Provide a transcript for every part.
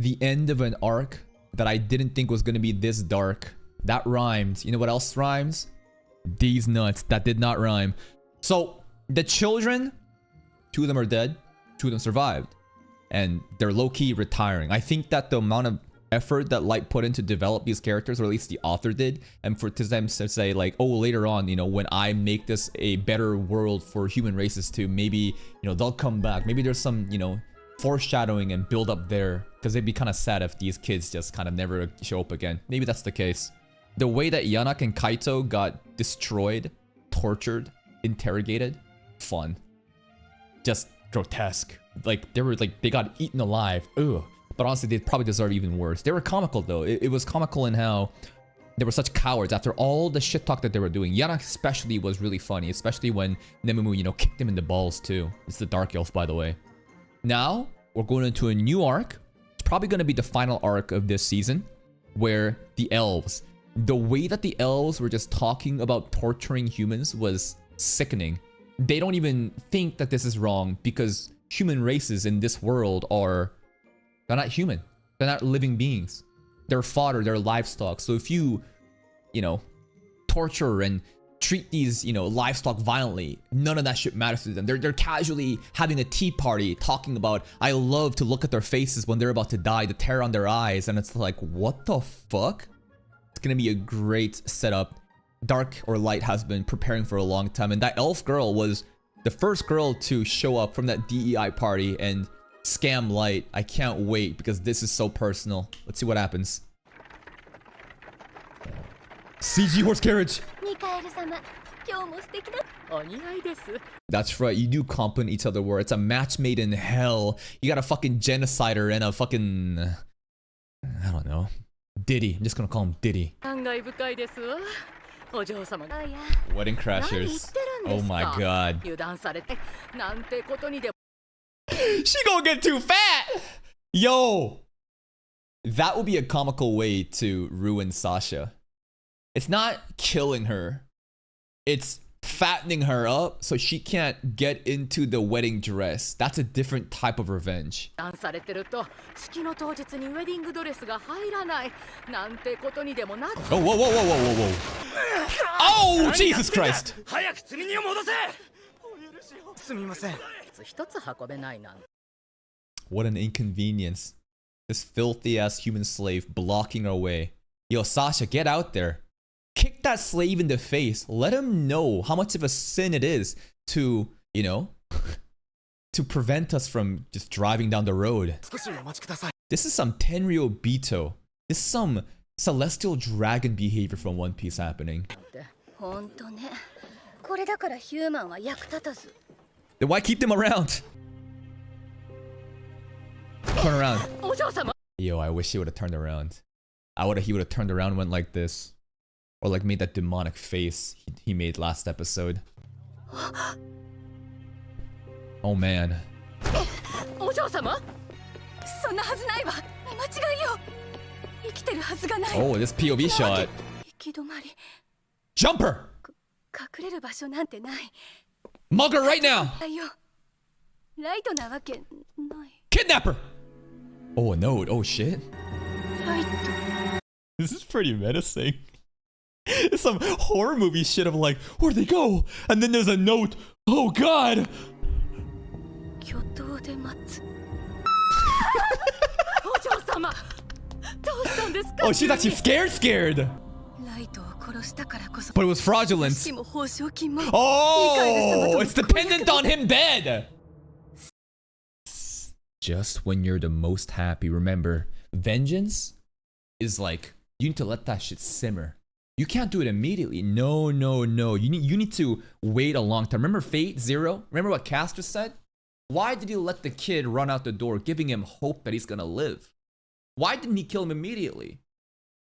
the end of an arc that I didn't think was gonna be this dark. That rhymed. You know what else rhymes? These nuts. That did not rhyme. So the children, 2 of them are dead, 2 of them survived, and they're low-key retiring. I think that the amount of effort that Light put in to develop these characters, or at least the author did, and for them to say like, oh, later on, you know, when I make this a better world for human races too, maybe, you know, they'll come back. Maybe there's some, you know, foreshadowing and build up there, because it'd be kind of sad if these kids just kind of never show up again. Maybe that's the case. The way that Yanak and Kaito got destroyed, tortured, interrogated, fun. Just grotesque. Like they got eaten alive. Ugh. But honestly, they probably deserve even worse. They were comical though. It was comical in how they were such cowards after all the shit talk that they were doing. Yanak especially was really funny, especially when Nemumu, you know, kicked him in the balls too. It's the Dark Elf, by the way. Now, we're going into a new arc. It's probably going to be the final arc of this season, where the elves, the way that the elves were just talking about torturing humans was sickening. They don't even think that this is wrong, because human races in this world they're not human. They're not living beings. They're fodder, they're livestock. So if you know, torture and treat these, you know, livestock violently, none of that shit matters to them. They're casually having a tea party talking about, I love to look at their faces when they're about to die, the terror on their eyes, and it's like, what the fuck? It's gonna be a great setup. Dark or Light has been preparing for a long time, and that elf girl was the first girl to show up from that DEI party and scam Light. I can't wait, because this is so personal. Let's see what happens. CG horse carriage. That's right, you do compliment each other where it's a match made in hell. You got a fucking genocider and a fucking, I don't know, Diddy. I'm just gonna call him Diddy. Wedding crashers. Oh my god. She gonna get too fat! Yo! That would be a comical way to ruin Sasha. It's not killing her. It's fattening her up so she can't get into the wedding dress. That's a different type of revenge. Oh, whoa, whoa, whoa, whoa, whoa, whoa. Oh, Jesus Christ! What an inconvenience. This filthy ass human slave blocking our way. Yo, Sasha, get out there. Kick that slave in the face. Let him know how much of a sin it is to, you know, to prevent us from just driving down the road. This is some Tenryo Bito. This is some celestial dragon behavior from One Piece happening. Then why keep them around? Turn around. Yo, I wish he would have turned around. He would have turned around and went like this. Or like made that demonic face he made last episode. Oh man. Oh, this POV shot. Jumper! Mug her right now! Kidnapper! Oh, a note. Oh shit. This is pretty menacing. It's some horror movie shit of like, where'd they go? And then there's a note. Oh god! Oh, she's actually scared! But it was fraudulent. Oh, it's dependent on him dead! Just when you're the most happy, remember, vengeance is like, you need to let that shit simmer. You can't do it immediately. No. You need to wait a long time. Remember Fate Zero? Remember what Castor said? Why did he let the kid run out the door, giving him hope that he's gonna live? Why didn't he kill him immediately?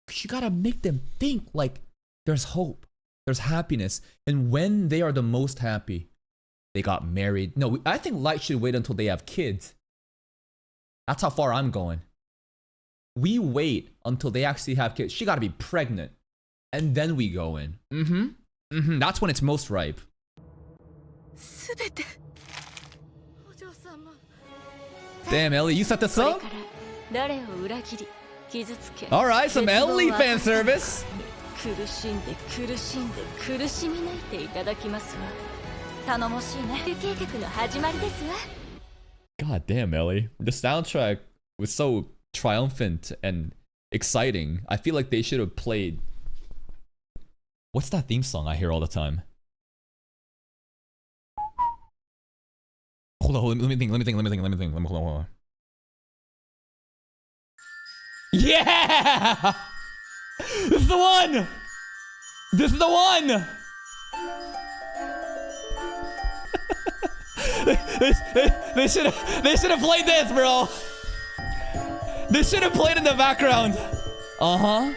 Because you gotta make them think like there's hope, there's happiness. And when they are the most happy, they got married. No, I think Light should wait until they have kids. That's how far I'm going. We wait until they actually have kids. She gotta be pregnant. And then we go in. That's when it's most ripe. Damn, Ellie, you set this up? Alright, some Ellie fan service. God damn, Ellie. The soundtrack was so triumphant and exciting. I feel like they should have played... What's that theme song I hear all the time? Hold on, let me think. Hold on. Yeah! This is the one! This is the one! They should have played this, bro. They should have played in the background. Uh-huh.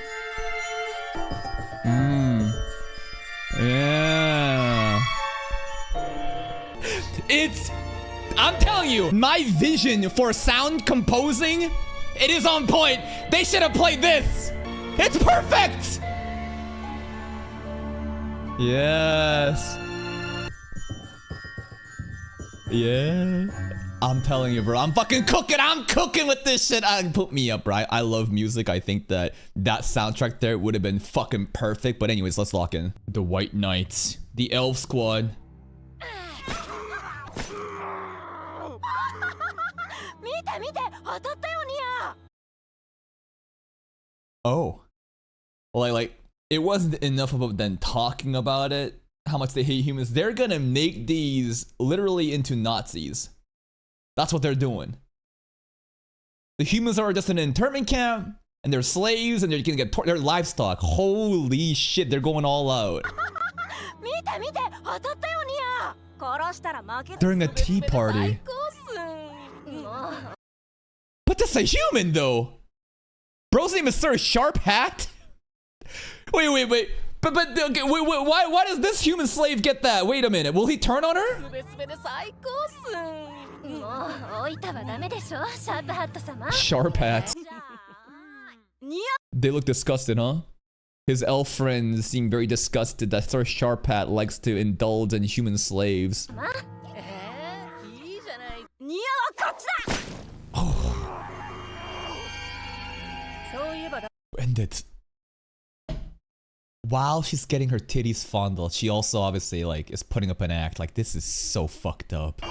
Yeah. I'm telling you, my vision for sound composing, it is on point. They should have played this. It's perfect. Yes. Yeah. I'm telling you, bro. I'm fucking cooking. I'm cooking with this shit. Put me up, right? I love music. I think that soundtrack there would have been fucking perfect. But anyways, let's lock in. The White Knights. The Elf Squad. Oh. Like, it wasn't enough about them talking about it, how much they hate humans. They're gonna make these literally into Nazis. That's what they're doing. The humans are just an internment camp, and they're slaves, and they're gonna get their livestock. Holy shit, they're going all out. During a tea party. But that's a human, though. Bro's name is Sir Sharp Hat? Wait. But okay, wait, why does this human slave get that? Wait a minute, will he turn on her? Sharp Hat. They look disgusted, huh? His elf friends seem very disgusted that Sir Sharp Hat likes to indulge in human slaves. And it's... While she's getting her titties fondled, she also obviously like is putting up an act. Like, this is so fucked up.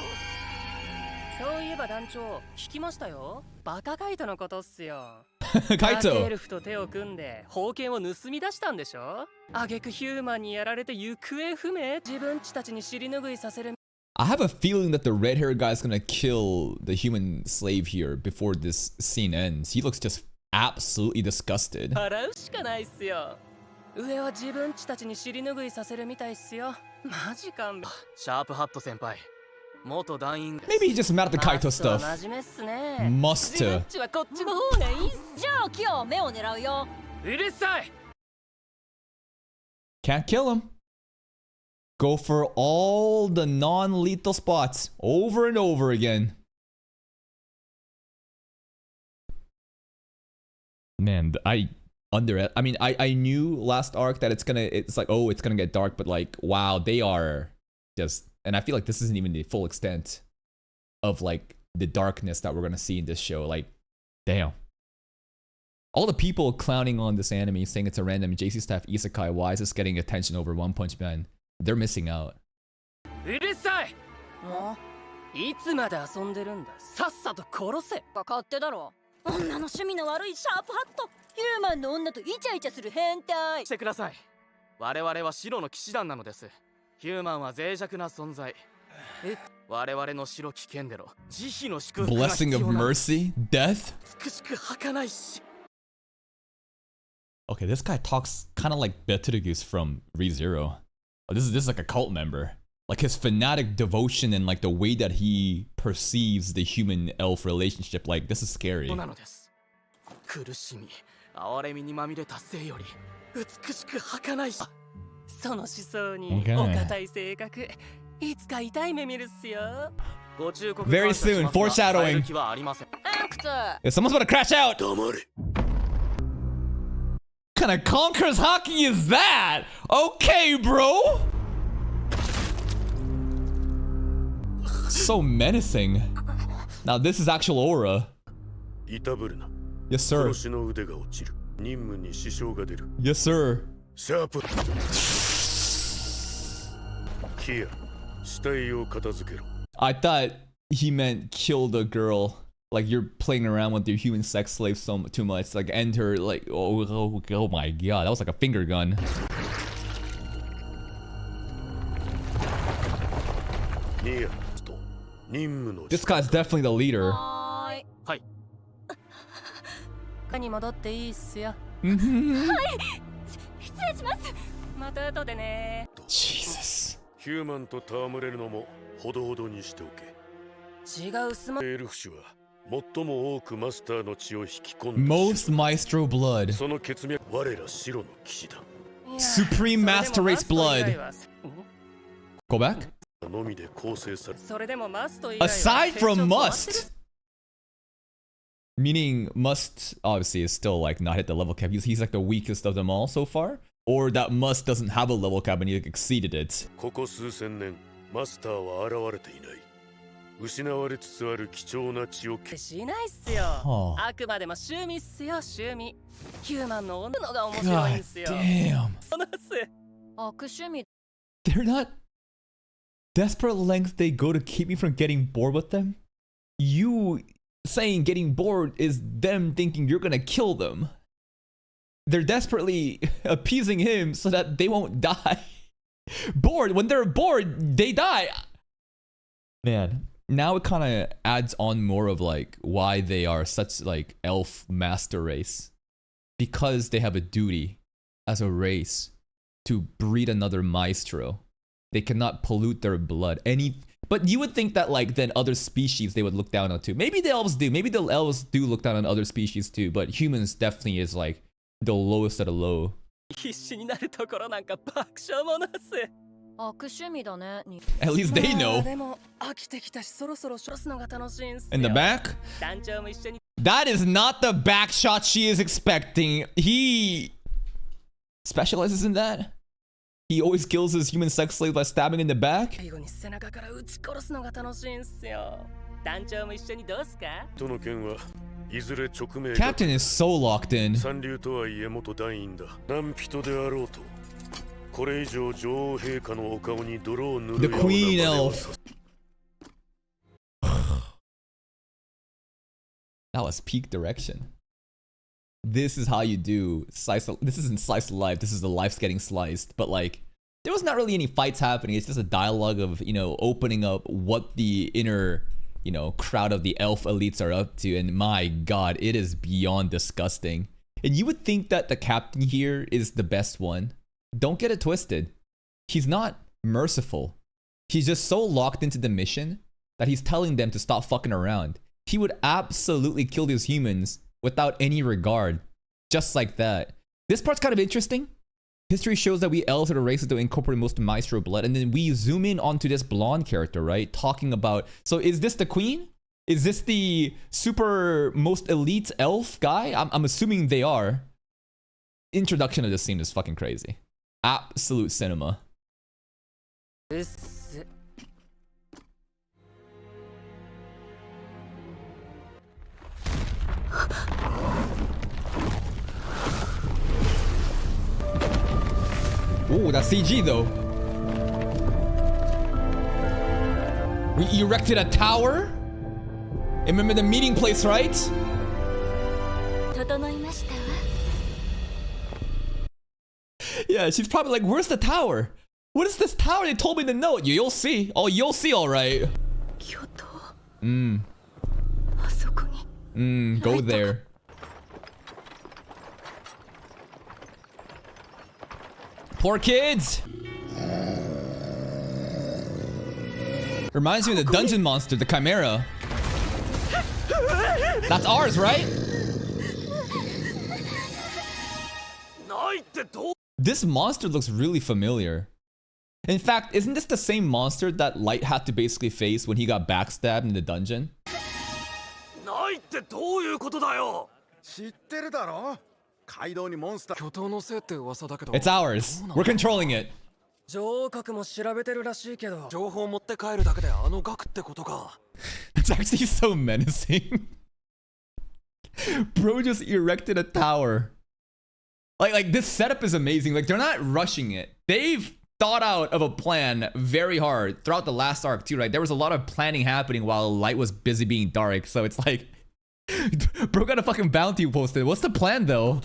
Kaito. I have a feeling that the red hair guy is gonna kill the human slave here before this scene ends. He looks just absolutely disgusted. Maybe he's just mad at the Kaito stuff. Must. Can't kill him. Go for all the non-lethal spots over and over again. Man, I knew last arc that it's like, oh, it's gonna get dark, but like, wow, they are just, and I feel like this isn't even the full extent of like the darkness that we're gonna see in this show. Like, damn. All the people clowning on this anime, saying it's a random JC staff isekai, why is this getting attention over One Punch Man? They're missing out. Blessing of mercy? Death? Okay, this guy talks kind of like Betelgeuse from ReZero. Oh, this is like a cult member. Like his fanatic devotion and like the way that he perceives the human-elf relationship, like this is scary. Okay. Very soon, foreshadowing. If someone's about to crash out. What kind of Conqueror's hockey is that? Okay, bro. So menacing. Now this is actual aura. Yes, sir. Yes, sir. I thought he meant kill the girl. Like you're playing around with your human sex slave too much. Like end her. Like oh my god, that was like a finger gun. This guy's definitely the leader. Jesus. Most Maestro blood. Supreme Master Race blood. Go back? Aside from Must. Meaning Must obviously is still like not hit the level cap. He's like the weakest of them all so far. Or that Must doesn't have a level cap and he exceeded it. Oh. God damn. They're not desperate lengths they go to keep me from getting bored with them. You saying getting bored is them thinking you're gonna kill them. They're desperately appeasing him so that they won't die. Bored, when they're bored, they die. Man, now it kind of adds on more of like why they are such like elf master race. Because they have a duty as a race to breed another maestro. They cannot pollute their blood. But you would think that like then other species they would look down on too. Maybe the elves do. Maybe the elves do look down on other species too. But humans definitely is like the lowest of the low. At least they know. In the back? That is not the back shot she is expecting. He specializes in that. He always kills his human sex slave by stabbing in the back. Captain is so locked in. The Queen Elf. That was peak direction. This is how you do slice. This isn't slice of life. This is the life's getting sliced. But like, there was not really any fights happening. It's just a dialogue of, you know, opening up what the inner, you know, crowd of the elf elites are up to. And my god, it is beyond disgusting. And you would think that the captain here is the best one. Don't get it twisted. He's not merciful. He's just so locked into the mission that he's telling them to stop fucking around. He would absolutely kill these humans without any regard. Just like that. This part's kind of interesting. History shows that we elves are the races that incorporate most maestro blood. And then we zoom in onto this blonde character, right? Talking about... So is this the queen? Is this the super most elite elf guy? I'm assuming they are. Introduction of this scene is fucking crazy. Absolute cinema. Ooh, that's CG though. We erected a tower? Remember the meeting place, right? Yeah, she's probably like, where's the tower? What is this tower? They told me to know. You'll see. Oh, you'll see, all right. Go there. Poor kids. Reminds me of the dungeon monster, the Chimera. That's ours, right? This monster looks really familiar. In fact, isn't this the same monster that Light had to basically face when he got backstabbed in the dungeon? It's ours. We're controlling it. It's actually so menacing. Bro just erected a tower. Like this setup is amazing. Like they're not rushing it. They've thought out of a plan very hard throughout the last arc too, right? There was a lot of planning happening while light was busy being dark. So it's like, bro got a fucking bounty posted. What's the plan though?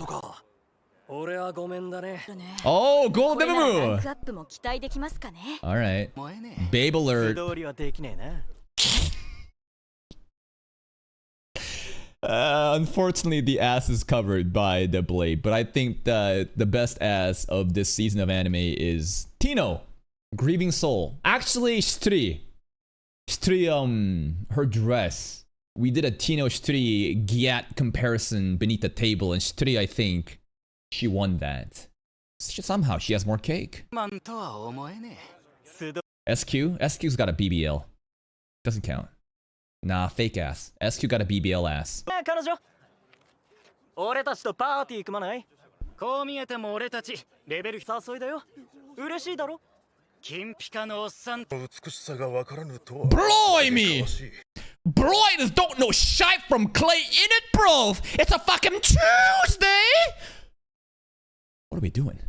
Oh, gold Nemamu! Alright. Babe alert. Unfortunately, the ass is covered by the blade, but I think the best ass of this season of anime is Tino, Grieving Soul. Actually, Shitri, her dress. We did a Tino Shitri Gyat comparison beneath the table, and Shitri, I think, she won that. Somehow, she has more cake. SQ's got a BBL. Doesn't count. Nah, fake ass. SQ got a BBL ass. Blimey! Broiders don't know shite from clay in it, bro! It's a fucking Tuesday! What are we doing?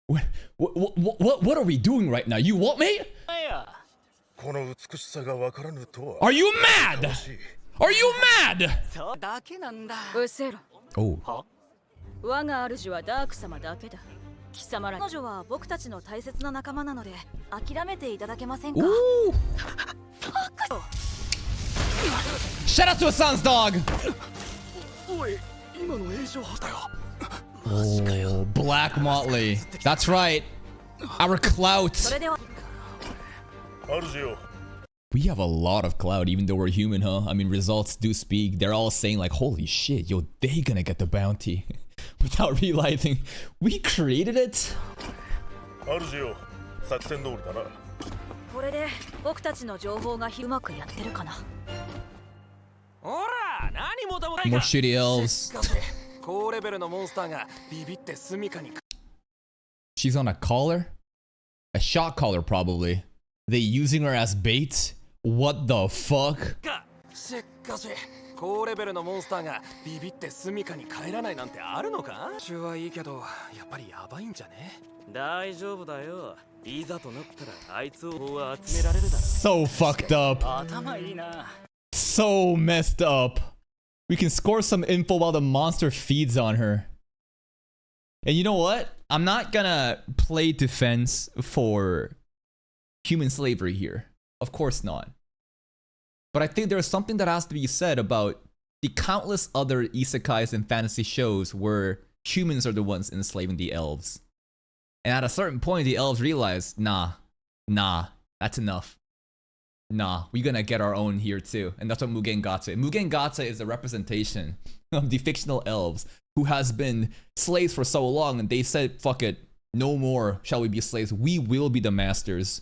What are we doing right now? You want me? Are you mad? Are you mad? Oh. Ooh. Shout out to a son's dog. Oh, Black Motley. That's right. Our clout. We have a lot of clout, even though we're human, huh? I mean, results do speak. They're all saying like, holy shit, yo, they gonna get the bounty. Without realizing, we created it? More shitty elves. She's on a collar? A shot collar, probably. They using her as bait? What the fuck? So fucked up. So messed up. We can score some info while the monster feeds on her. And you know what? I'm not gonna play defense for human slavery here. Of course not. But I think there's something that has to be said about the countless other isekais and fantasy shows where humans are the ones enslaving the elves. And at a certain point, the elves realize, nah, that's enough. Nah, we're gonna get our own here too. And that's what Mugen Gacha. Mugen Gacha is a representation of the fictional elves who has been slaves for so long, and they said, fuck it, no more shall we be slaves. We will be the masters.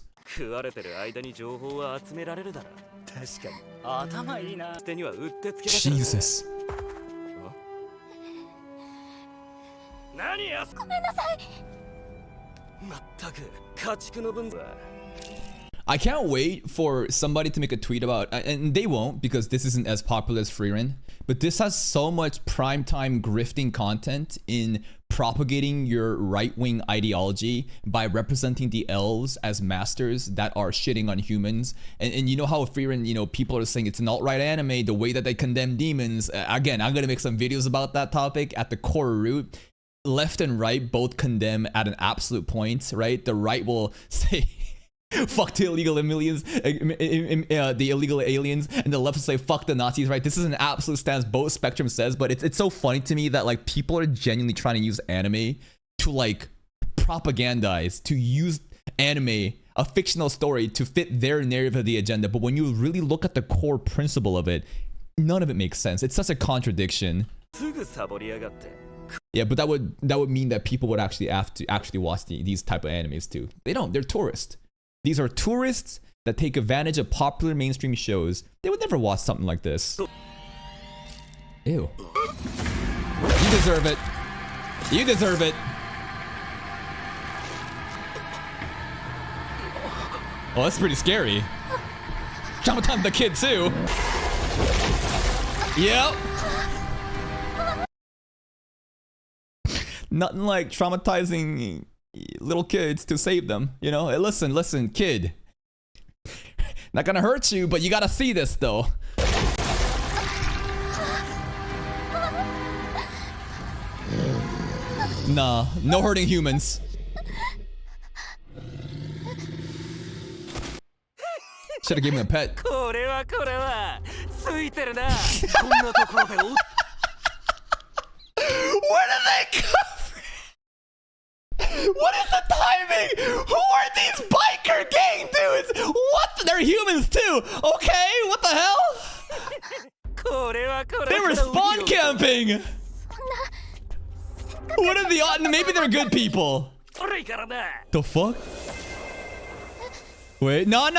Jesus. I can't wait for somebody to make a tweet about, and they won't because this isn't as popular as Freerun, but this has so much primetime grifting content in propagating your right-wing ideology by representing the elves as masters that are shitting on humans. And you know how Freerun, you know, people are saying it's an alt-right anime, the way that they condemn demons. Again, I'm gonna make some videos about that topic. At the core root, left and right both condemn at an absolute point, right? The right will say, fuck the illegal aliens, the illegal aliens, and the left will say fuck the Nazis, right? This is an absolute stance both spectrum says, but it's so funny to me that like people are genuinely trying to use anime to like propagandize, to use anime, a fictional story, to fit their narrative of the agenda. But when you really look at the core principle of it, none of it makes sense. It's such a contradiction. Yeah, but that would mean that people would actually have to watch these type of animes too. They don't. They're tourists. These are tourists that take advantage of popular mainstream shows. They would never watch something like this. Ew. You deserve it. You deserve it. Oh, that's pretty scary. Traumatized the kid too. Yep. Nothing like traumatizing little kids to save them, you know? Hey, listen, kid. Not gonna hurt you, but you gotta see this though. Nah, no hurting humans. Should've given him a pet. Where did they come from? What is the timing? Who are these biker gang dudes? What? They're humans too. Okay, what the hell? They were spawn camping. What are the odds? Maybe they're good people. The fuck? Wait, no.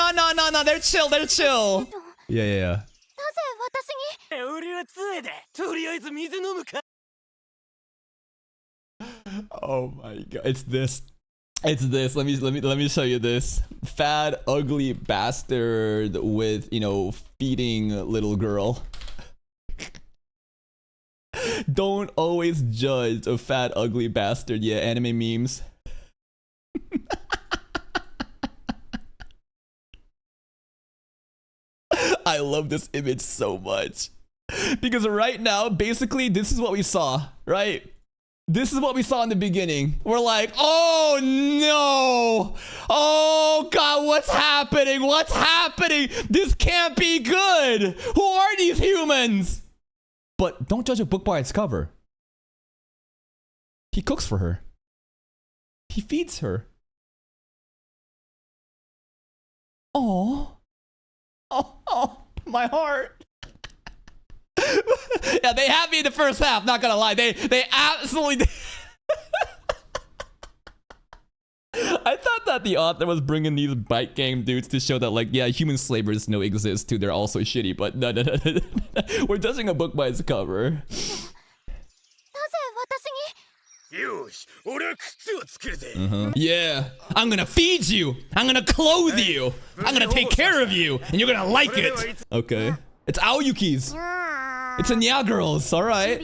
They're chill. Yeah. Oh my god, it's this. Let me show you this. Fat, ugly bastard with, you know, feeding little girl. Don't always judge a fat, ugly bastard. Yeah, anime memes. I love this image so much. Because right now, basically, this is what we saw, right? This is what we saw in the beginning. We're like, oh no! Oh god, what's happening? What's happening? This can't be good! Who are these humans? But don't judge a book by its cover. He cooks for her. He feeds her. Oh, my heart. Yeah, they had me in the first half, not gonna lie. They absolutely did. I thought that the author was bringing these bike gang dudes to show that, like, yeah, human slavers no exist too. They're also shitty, but no. We're judging a book by its cover. Yeah, I'm gonna feed you. I'm gonna clothe you. I'm gonna take care of you, and you're gonna like it. Okay, it's Aoyuki's. It's a Nya girls, all right.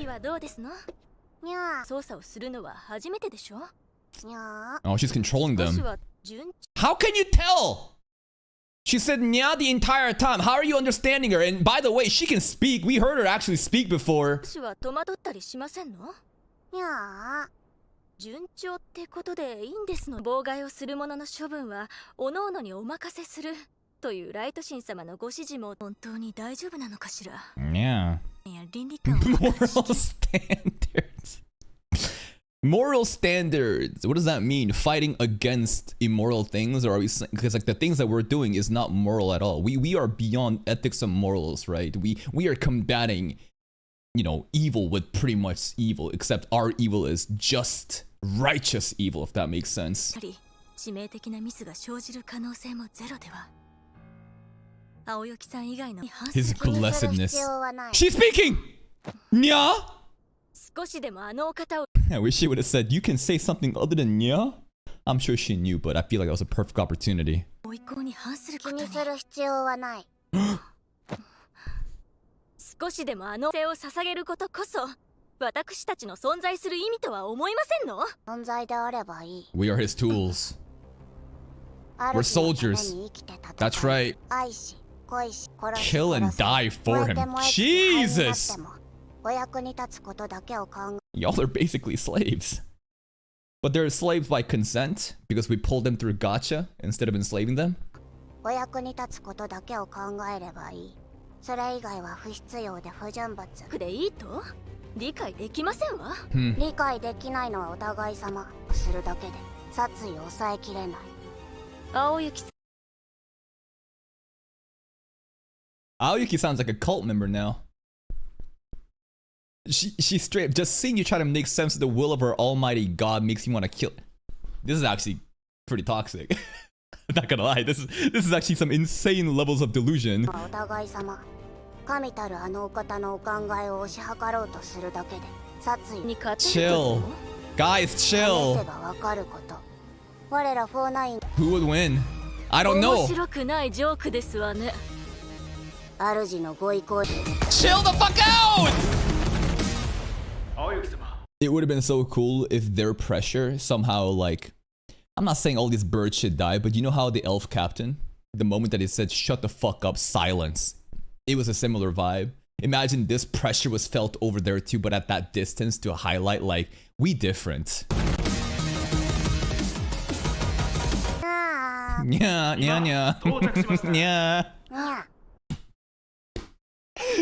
Oh, she's controlling them. How can you tell? She said Nya the entire time. How are you understanding her? And by the way, she can speak. We heard her actually speak before. Yeah. Moral standards. Moral standards. What does that mean? Fighting against immoral things, or are we? Because like the things that we're doing is not moral at all. We are beyond ethics and morals, right? We are combating, you know, evil with pretty much evil, except our evil is just righteous evil, if that makes sense. His blessedness. She's speaking! Nya? I wish she would have said, you can say something other than Nya? I'm sure she knew, but I feel like that was a perfect opportunity. We are his tools. We're soldiers. That's right. Kill and die for him. Jesus! Y'all are basically slaves. But they're slaves by consent because we pulled them through Gacha instead of enslaving them. Aoyuki sounds like a cult member now. She straight up, just seeing you try to make sense of the will of her almighty god makes you want to kill. This is actually pretty toxic. I'm not gonna lie, this is actually some insane levels of delusion. Chill. Guys, chill. Who would win? I don't know. Chill the fuck out! It would have been so cool if their pressure somehow, like, I'm not saying all these birds should die, but you know how the elf captain, the moment that he said shut the fuck up, silence, it was a similar vibe. Imagine this pressure was felt over there too, but at that distance to highlight like we different. Yeah.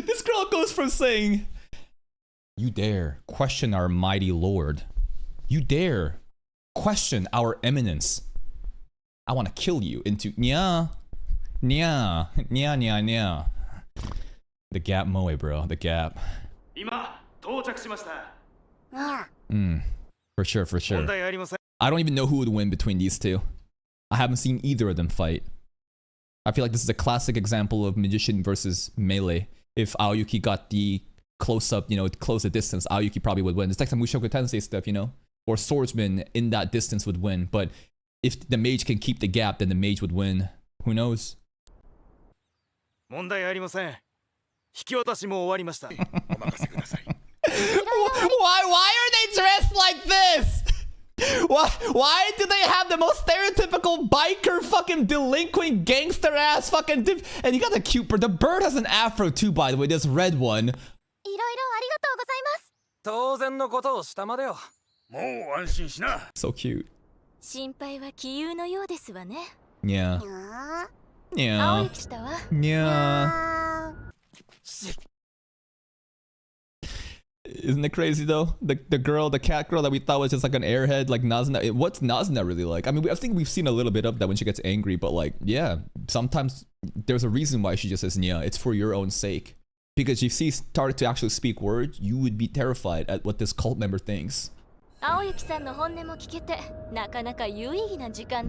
This girl goes from saying, "You dare question our mighty lord. You dare question our eminence. I want to kill you," into nya. The gap moe, bro. The gap. For sure. I don't even know who would win between these two. I haven't seen either of them fight. I feel like this is a classic example of magician versus melee. If Aoyuki got the close up, close the distance, Aoyuki probably would win. It's like some Mushoku Tensei stuff, or swordsman in that distance would win. But if the mage can keep the gap, then the mage would win. Who knows? Why are they dressed like this? Why do they have the most stereotypical biker fucking delinquent gangster ass fucking and you got the cute bird. The bird has an afro too, by the way, this red one. So cute. Yeah. Isn't it crazy though? The cat girl that we thought was just like an airhead, like Nazuna. What's Nazuna really like? I mean, I think we've seen a little bit of that when she gets angry, but like, yeah, sometimes there's a reason why she just says, yeah, it's for your own sake. Because if she started to actually speak words, you would be terrified at what this cult member thinks.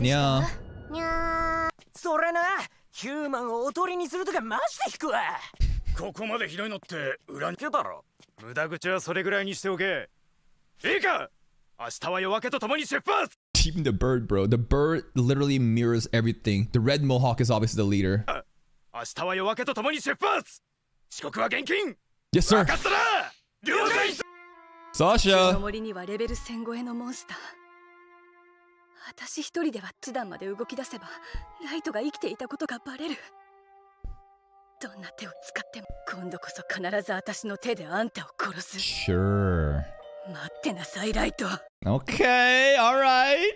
Yeah. Even the bird, bro. The bird literally mirrors everything. The red mohawk is obviously the leader. Yes, sir. Sasha. Sure. Okay, alright.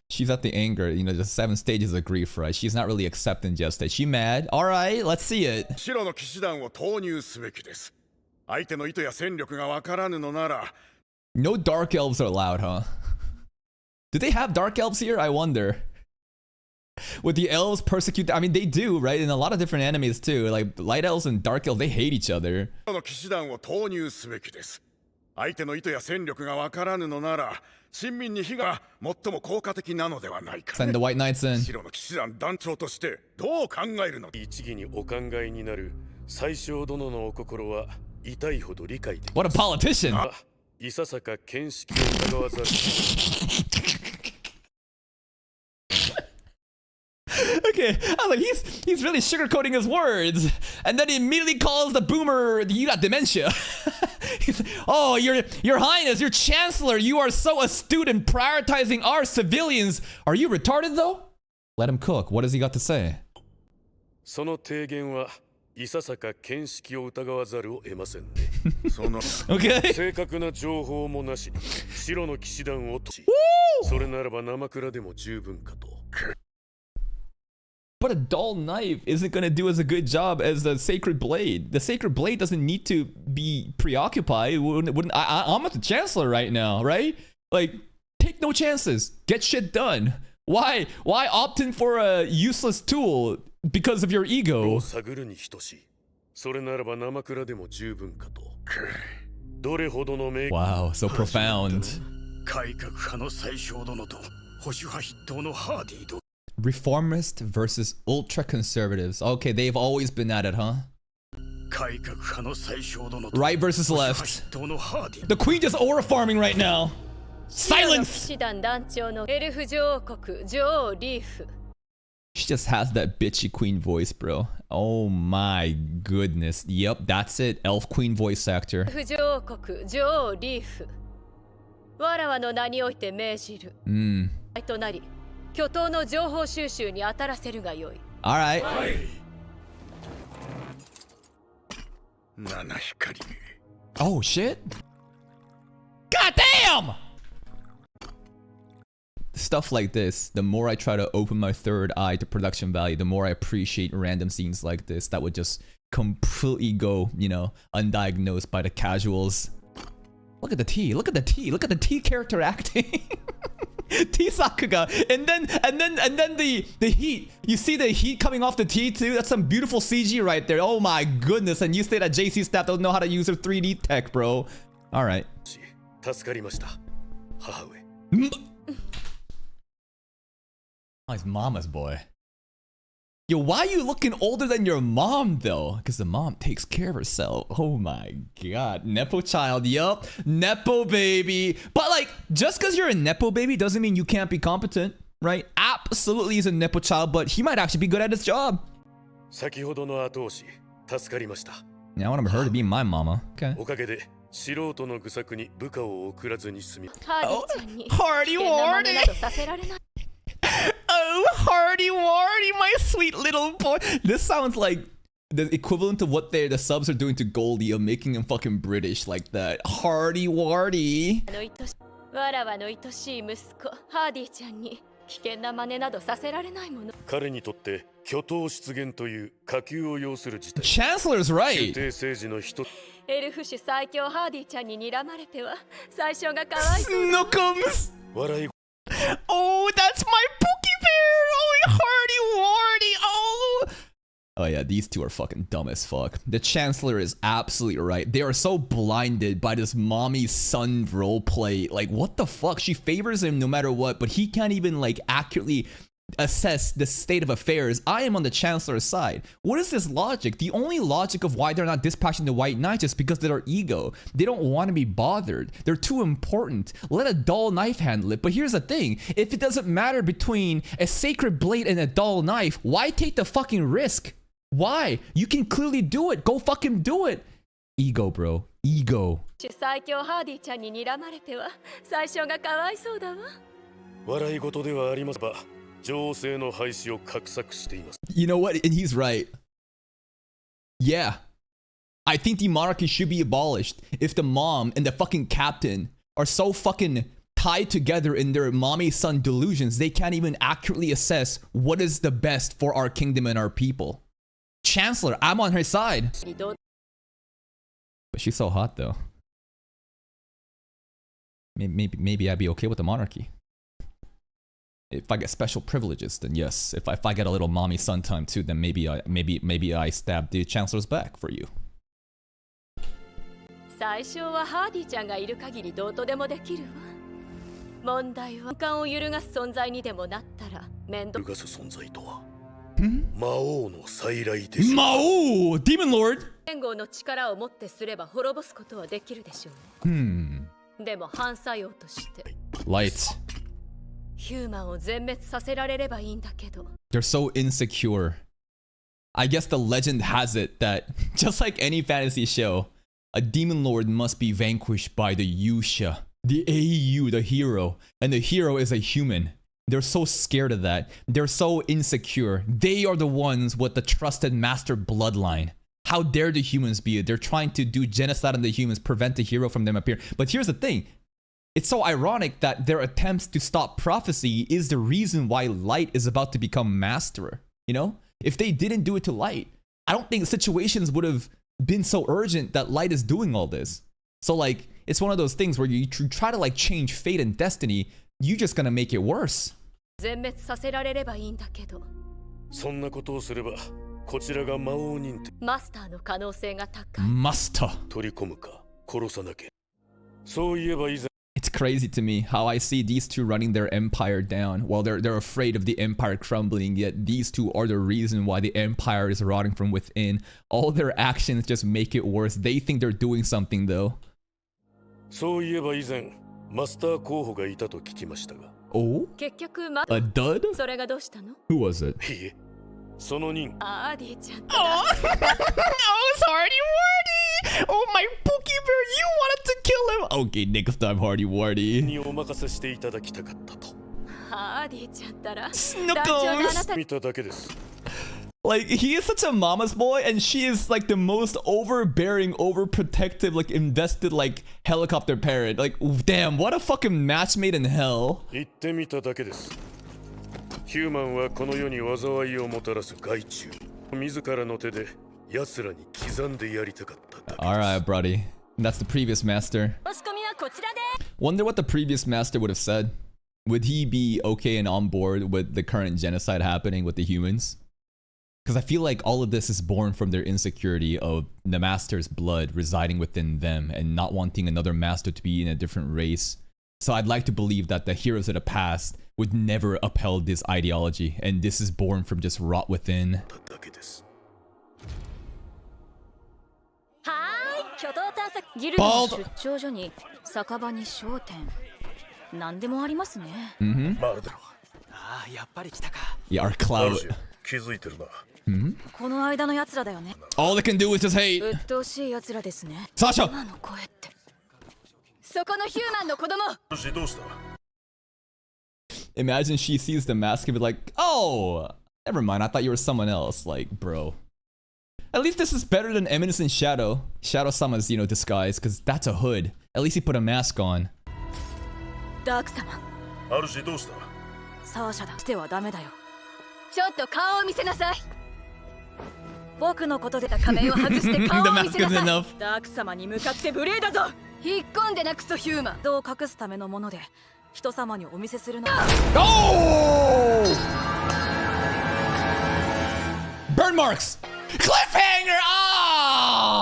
She's at the anger, the 7 stages of grief, right? She's not really accepting just that. She mad. Alright, let's see it. No dark elves are allowed, huh? Do they have dark elves here? I wonder. Would the elves persecute? I mean, they do, right? In a lot of different animes too. Like light elves and dark elves, they hate each other. Send the white knights in. What a politician! Okay, I was like, he's really sugarcoating his words, and then he immediately calls the boomer, "You got dementia." He's like, "Oh, your highness, your chancellor, you are so astute in prioritizing our civilians. Are you retarded though?" Let him cook. What does he got to say? Okay. But a dull knife isn't going to do as a good job as the sacred blade. The sacred blade doesn't need to be preoccupied. I'm at the chancellor right now, right? Like, take no chances. Get shit done. Why opt in for a useless tool because of your ego? Wow, so profound. Reformist versus ultra-conservatives. Okay, they've always been at it, huh? Right versus left. The queen just aura farming right now. Silence! She just has that bitchy queen voice, bro. Oh my goodness. Yep, that's it. Elf queen voice actor. Alright. Oh shit. God damn! Stuff like this, the more I try to open my third eye to production value, the more I appreciate random scenes like this that would just completely go, you know, undiagnosed by the casuals. Look at the T, look at the T, look at the T character acting. T Sakuga, and then the heat. You see the heat coming off the T too? That's some beautiful CG right there. Oh my goodness, and you say that JC staff don't know how to use their 3D tech, bro. Alright. Oh, he's mama's boy. Yo, why are you looking older than your mom though? Because the mom takes care of herself. Oh my god. Nepo child, yup. Nepo baby. But like, just because you're a Nepo baby doesn't mean you can't be competent, right? Absolutely he's a Nepo child, but he might actually be good at his job. Yeah, I want her to be my mama. Okay. Oh, Hardy Wardy. Oh, Hardy Wardy, my sweet little boy. This sounds like the equivalent of what the subs are doing to Goldie of making him fucking British like that. Hardy Wardy. Chancellor's right. Snookums. Oh, that's my Pookie Bear! Oh, Hardy Wardy! Oh! Oh yeah, these two are fucking dumb as fuck. The Chancellor is absolutely right. They are so blinded by this mommy-son roleplay. Like, what the fuck? She favors him no matter what, but he can't even, like, accurately assess the state of affairs. I am on the Chancellor's side. What is this logic? The only logic of why they're not dispatching the White Knights is because of their ego. They don't want to be bothered. They're too important. Let a dull knife handle it. But here's the thing. If it doesn't matter between a sacred blade and a dull knife, why take the fucking risk? Why? You can clearly do it. Go fucking do it. Ego, bro. Ego. You know what? And he's right. Yeah. I think the monarchy should be abolished if the mom and the fucking captain are so fucking tied together in their mommy-son delusions, they can't even accurately assess what is the best for our kingdom and our people. Chancellor, I'm on her side. But she's so hot though. Maybe I'd be okay with the monarchy. If I get special privileges, then yes. If I get a little mommy-son time too, then maybe I stab the Chancellor's back for you. Mao! Demon Lord! Light. They're so insecure. I guess the legend has it that, just like any fantasy show, a demon lord must be vanquished by the Yusha, the AU, the hero, and the hero is a human. They're so scared of that. They're so insecure. They are the ones with the trusted master bloodline. How dare the humans be it? They're trying to do genocide on the humans, prevent the hero from them appearing. But here's the thing. It's so ironic that their attempts to stop prophecy is the reason why Light is about to become master. You know? If they didn't do it to Light, I don't think situations would have been so urgent that Light is doing all this. So like, it's one of those things where you try to like change fate and destiny, you're just gonna make it worse. Master. It's crazy to me how I see these two running their empire down while they're afraid of the empire crumbling, yet these two are the reason why the empire is rotting from within. All their actions just make it worse. They think they're doing something though. Oh? A dud? Who was it? その人 Oh, oh, it's Hardy Wardy! Oh, my Pookie Bear, you wanted to kill him! Okay, next time, Hardy Wardy. にお任せしていただきたかったと Snookums! 見ただけです Like, he is such a mama's boy, and she is like the most overbearing, overprotective, like invested, like helicopter parent. Like, damn, what a fucking match made in hell. 言ってみただけですヒューマンはこの世に災いをもたらす害虫自らの手で奴らに刻んでやりたかっただけです Alright, buddy. That's the previous master. Wonder what the previous master would have said. Would he be okay and on board with the current genocide happening with the humans? Because I feel like all of this is born from their insecurity of the master's blood residing within them and not wanting another master to be in a different race. So I'd like to believe that the heroes of the past would never upheld this ideology, and this is born from just rot within. Bald! Yeah, our cloud. All they can do is just hate. Sasha! Imagine she sees the mask and be like, oh, never mind, I thought you were someone else. Like, bro. At least this is better than Eminence and Shadow. Shadow-sama's, you know, disguise, because that's a hood. At least he put a mask on. The mask is enough. Oh! Burn marks! Cliffhanger! Ah!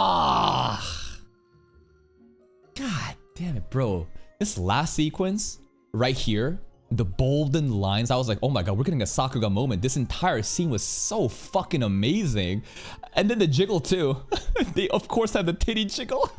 God damn it, bro. This last sequence right here, the bolden lines, I was like, oh my god, we're getting a Sakuga moment. This entire scene was so fucking amazing. And then the jiggle too. They of course have the titty jiggle.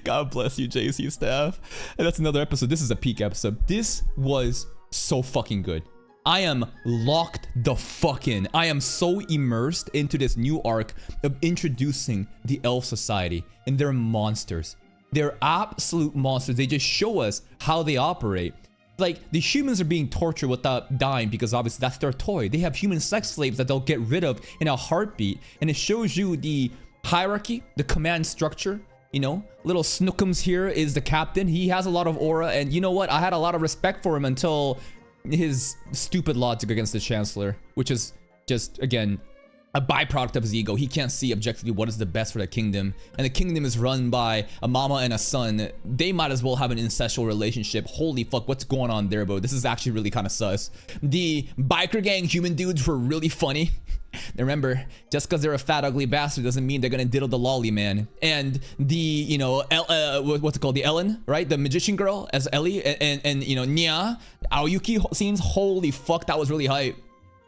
God bless you, JC staff. And that's another episode. This is a peak episode. This was so fucking good. I am locked the fuck in. I am so immersed into this new arc of introducing the Elf Society and their monsters. They're absolute monsters. They just show us how they operate. Like, the humans are being tortured without dying because obviously that's their toy. They have human sex slaves that they'll get rid of in a heartbeat. And it shows you the hierarchy, the command structure. You know, little Snookums here is the captain. He has a lot of aura. And you know what? I had a lot of respect for him until his stupid logic against the Chancellor, which is just, again, a byproduct of his ego. He can't see objectively what is the best for the kingdom. And the kingdom is run by a mama and a son. They might as well have an incestual relationship. Holy fuck, what's going on there, bro? This is actually really kind of sus. The biker gang human dudes were really funny. Remember, just because they're a fat, ugly bastard doesn't mean they're gonna diddle the lolly, man. And the, you know, what's it called? The Ellen, right? The magician girl as Ellie, and you know, Nya, Aoyuki scenes. Holy fuck, that was really hype.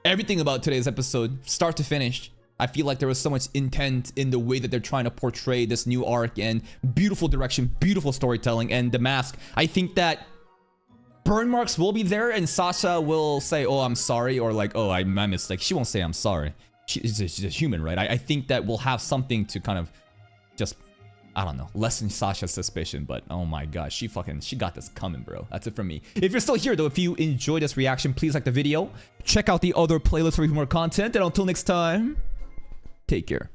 Everything about today's episode, start to finish, I feel like there was so much intent in the way that they're trying to portray this new arc, and beautiful direction, beautiful storytelling, and the mask. I think that burn marks will be there, and Sasha will say, oh, I'm sorry, or like, oh, my mistake. She won't say I'm sorry. She's a human, right? I think that we'll have something to kind of just, I don't know, lessen Sasha's suspicion, but oh my god, she got this coming, bro. That's it from me. If you're still here, though, if you enjoyed this reaction, please like the video. Check out the other playlists for even more content, and until next time, take care.